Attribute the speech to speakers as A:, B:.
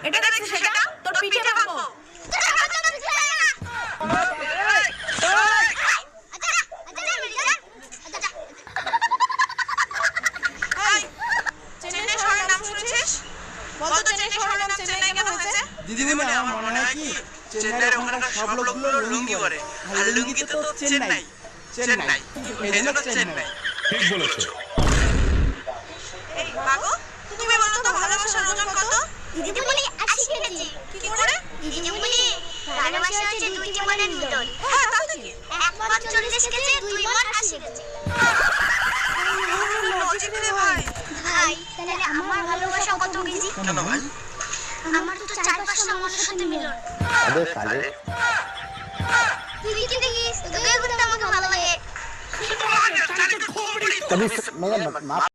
A: এটা দেখছিস সেটা তোর পিঠে ভাঙবো। চেন্নাই শহরের নাম শুনেছিস? বল তো চেন্নাই শহরের নাম চেন্নাই কেন হয়েছে?
B: দিদিমণি আমার মনে হয় কি চেন্নাইয়ের ওখানকার সব লোকগুলো লুঙ্গি পরে, আর লুঙ্গিতে তো চেন্নাই চেন্নাই, এই জন্য চেন্নাই।
C: ঠিক বলেছো।
A: এই মাগো, তুমি বলো তো ভালোবাসার ওজন কত?
D: দিদিমণি 80 কেজি।
A: কি করে?
D: দিদিমণি ভালোবাসা হচ্ছে দুইটি মনের মিলন।
A: হ্যাঁ তাহলে কি?
D: এক মন 40 কেজি, দুই মন 80 কেজি।
A: লজিক রে ভাই।
D: ভাই, তাহলে আমার ভালোবাসা কত কেজি?
B: কেন ভাই?
D: আমার তো 4-5টা মনের সাথে মিলন।
E: अबे साले
D: তুই কি দেখিস? তোকে কিন্তু আমাকে ভালো লাগে।
E: कभी मेरा माफ